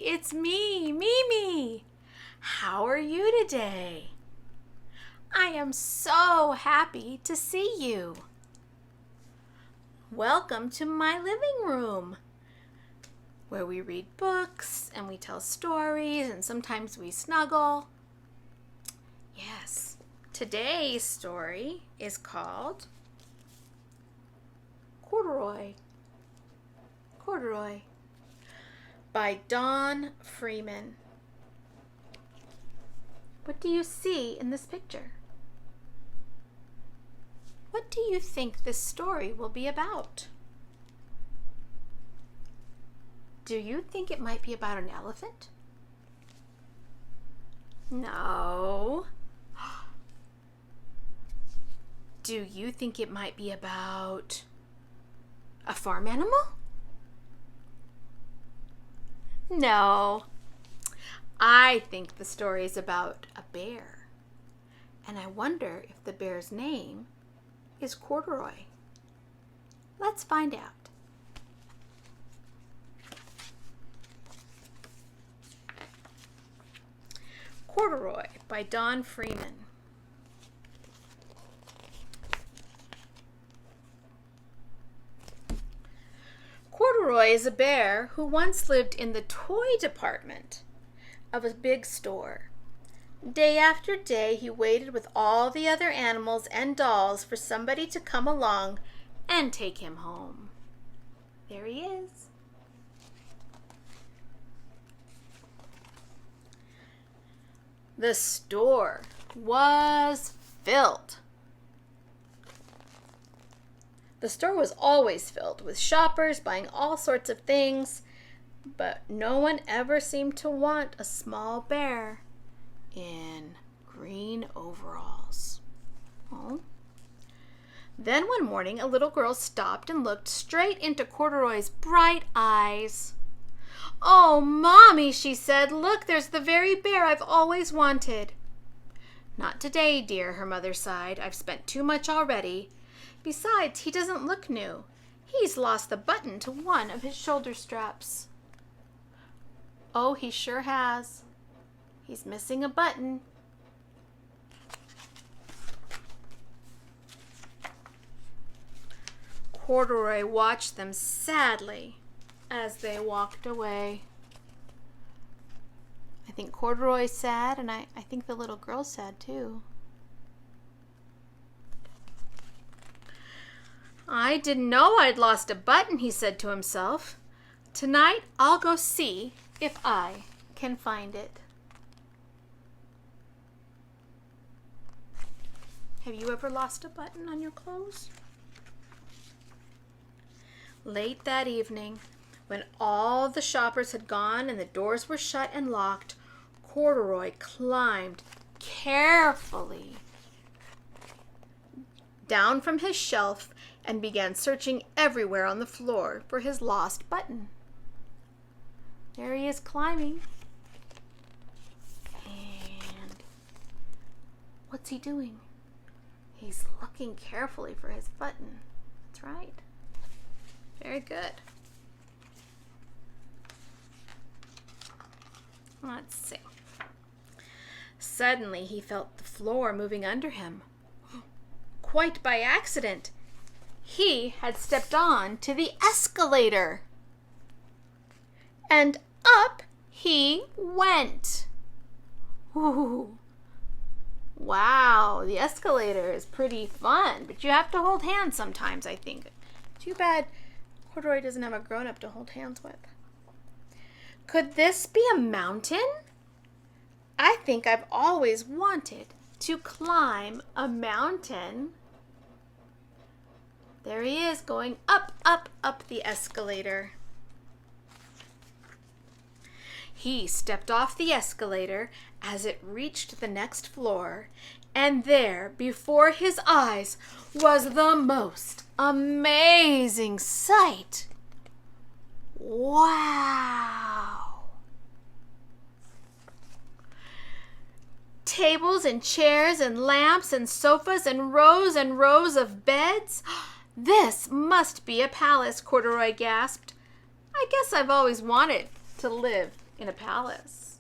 it's me, Mimi. How are you today? I am so happy to see you. Welcome to my living room, where we read books and we tell stories and sometimes we snuggle. Yes, today's story is called Corduroy. Corduroy by Don Freeman. What do you see in this picture? What do you think this story will be about? Do you think it might be about an elephant? No. Do you think it might be about a farm animal? No. I think the story is about a bear. And I wonder if the bear's name is Corduroy. Let's find out. Corduroy by Don Freeman. Corduroy is a bear who once lived in the toy department of a big store. Day after day, he waited with all the other animals and dolls for somebody to come along and take him home. There he is. The store was filled. The store was always filled with shoppers buying all sorts of things, but no one ever seemed to want a small bear in green overalls. Oh. Then one morning, a little girl stopped and looked straight into Corduroy's bright eyes. "Oh, Mommy," she said, "look, there's the very bear I've always wanted." "Not today, dear," her mother sighed. "I've spent too much already. Besides, he doesn't look new. He's lost the button to one of his shoulder straps." "Oh, he sure has. He's missing a button." Corduroy watched them sadly as they walked away. I think Corduroy's sad, and I think the little girl's sad too. "I didn't know I'd lost a button," he said to himself. "Tonight I'll go see if I can find it." Have you ever lost a button on your clothes? Late that evening, when all the shoppers had gone and the doors were shut and locked, Corduroy climbed carefully down from his shelf and began searching everywhere on the floor for his lost button. There he is climbing. And what's he doing? He's looking carefully for his button. That's right. Very good. Let's see. Suddenly he felt the floor moving under him. Quite by accident, he had stepped on to the escalator. And up he went. Ooh. Wow, the escalator is pretty fun, but you have to hold hands sometimes, I think. Too bad Corduroy doesn't have a grown-up to hold hands with. Could this be a mountain? I think I've always wanted to climb a mountain. There he is, going up, up, up the escalator. He stepped off the escalator as it reached the next floor, and there, before his eyes, was the most amazing sight. Wow! Tables and chairs and lamps and sofas and rows of beds. "This must be a palace," Corduroy gasped. "I guess I've always wanted to live in a palace.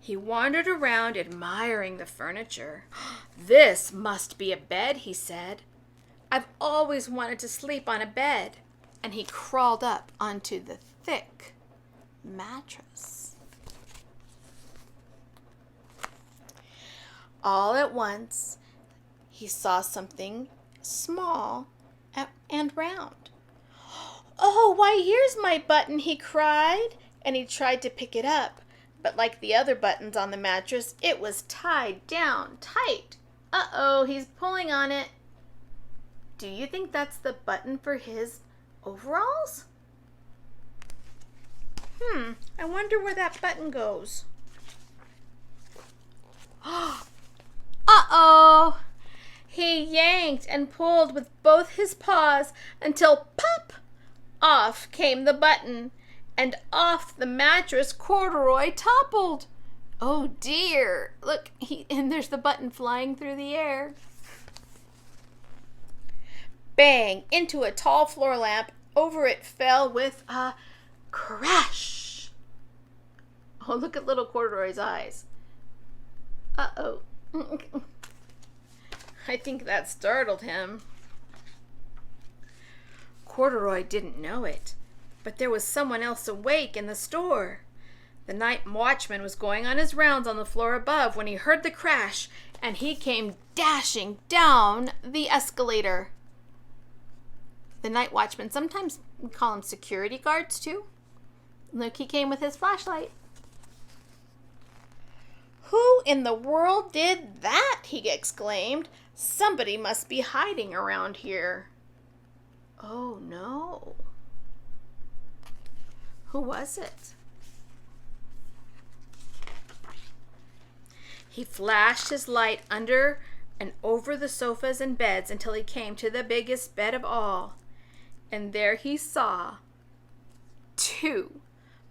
He wandered around admiring the furniture. "This must be a bed," he said. "I've always wanted to sleep on a bed." And he crawled up onto the thick mattress. All at once, he saw something small and round. "Oh, why, here's my button," he cried, and he tried to pick it up. But like the other buttons on the mattress, it was tied down tight. Uh-oh, he's pulling on it. Do you think that's the button for his overalls? I wonder where that button goes. Uh-oh! He yanked and pulled with both his paws until pop! Off came the button, and off the mattress Corduroy toppled. Oh dear! Look, and there's the button flying through the air. Bang! Into a tall floor lamp. Over it fell with a crash. Oh, look at little Corduroy's eyes. Uh-oh. I think that startled him. Corduroy didn't know it, but there was someone else awake in the store. The night watchman was going on his rounds on the floor above when he heard the crash, and he came dashing down the escalator. The night watchman, sometimes we call them security guards too. Look, he came with his flashlight. "Who in the world did that?" he exclaimed. "Somebody must be hiding around here." Oh no. Who was it? He flashed his light under and over the sofas and beds until he came to the biggest bed of all. And there he saw 2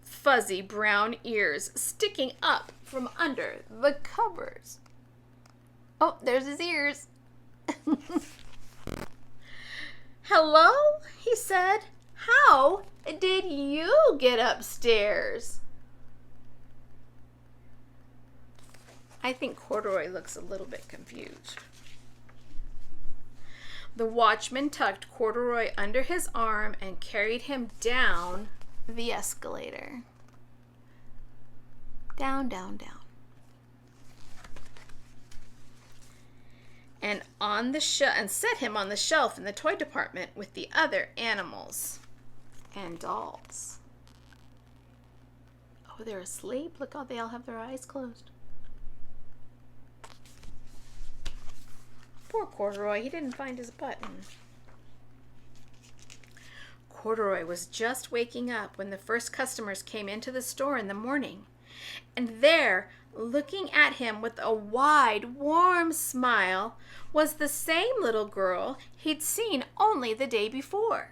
fuzzy brown ears sticking up from under the covers. Oh, there's his ears. "Hello?" he said. "How did you get upstairs?" I think Corduroy looks a little bit confused. The watchman tucked Corduroy under his arm and carried him down the escalator. Down, down, down. And set him on the shelf in the toy department with the other animals and dolls. Oh, they're asleep. Look how they all have their eyes closed. Poor Corduroy, he didn't find his button. Corduroy was just waking up when the first customers came into the store in the morning. And there, looking at him with a wide, warm smile, was the same little girl he'd seen only the day before.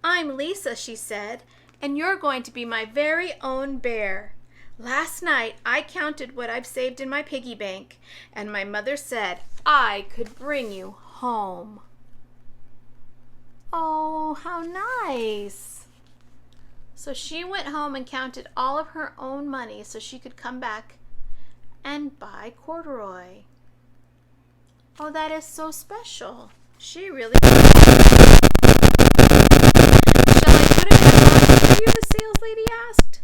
"I'm Lisa," she said, "and you're going to be my very own bear. Last night I counted what I've saved in my piggy bank, and my mother said I could bring you home." Oh, how nice. So she went home and counted all of her own money so she could come back and buy Corduroy. Oh, that is so special. She really... "Shall I put him in a box for you?" the saleslady asked.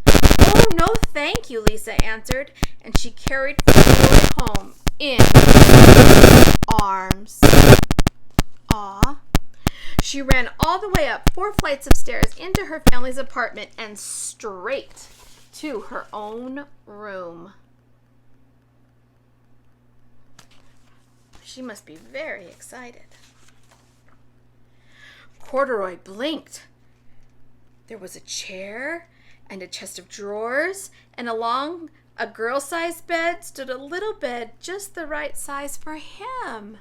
"Oh, no, thank you," Lisa answered, and she carried Corduroy home in her arms. Aw. She ran all the way up 4 flights of stairs into her family's apartment and straight to her own room. She must be very excited. Corduroy blinked. There was a chair and a chest of drawers, and along a girl-sized bed stood a little bed just the right size for him.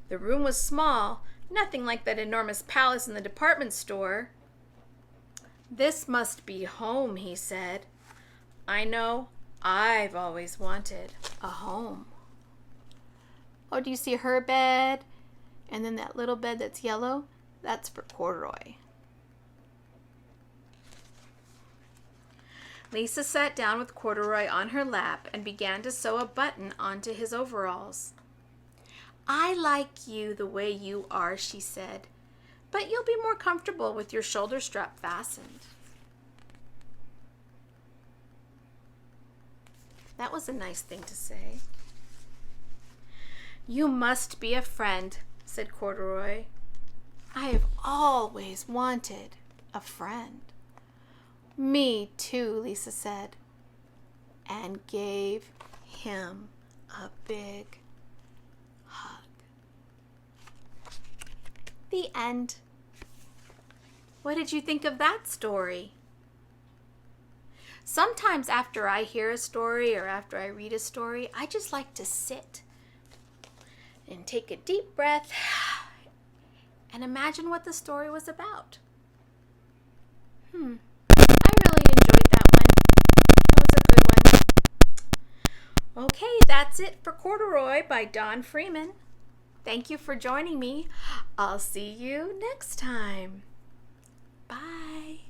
The room was small, nothing like that enormous palace in the department store. "This must be home," he said. "I know, I've always wanted a home." Oh, do you see her bed And then that little bed that's yellow, that's for Corduroy. Lisa sat down with Corduroy on her lap and began to sew a button onto his overalls. "I like you the way you are," she said, "but you'll be more comfortable with your shoulder strap fastened." That was a nice thing to say. "You must be a friend," said Corduroy. "I have always wanted a friend." "Me too," Lisa said, and gave him a big hug. The end. What did you think of that story? Sometimes after I hear a story or after I read a story, I just like to sit and take a deep breath and imagine what the story was about. I really enjoyed that one. It was a good one. Okay, that's it for Corduroy by Don Freeman. Thank you for joining me. I'll see you next time. Bye.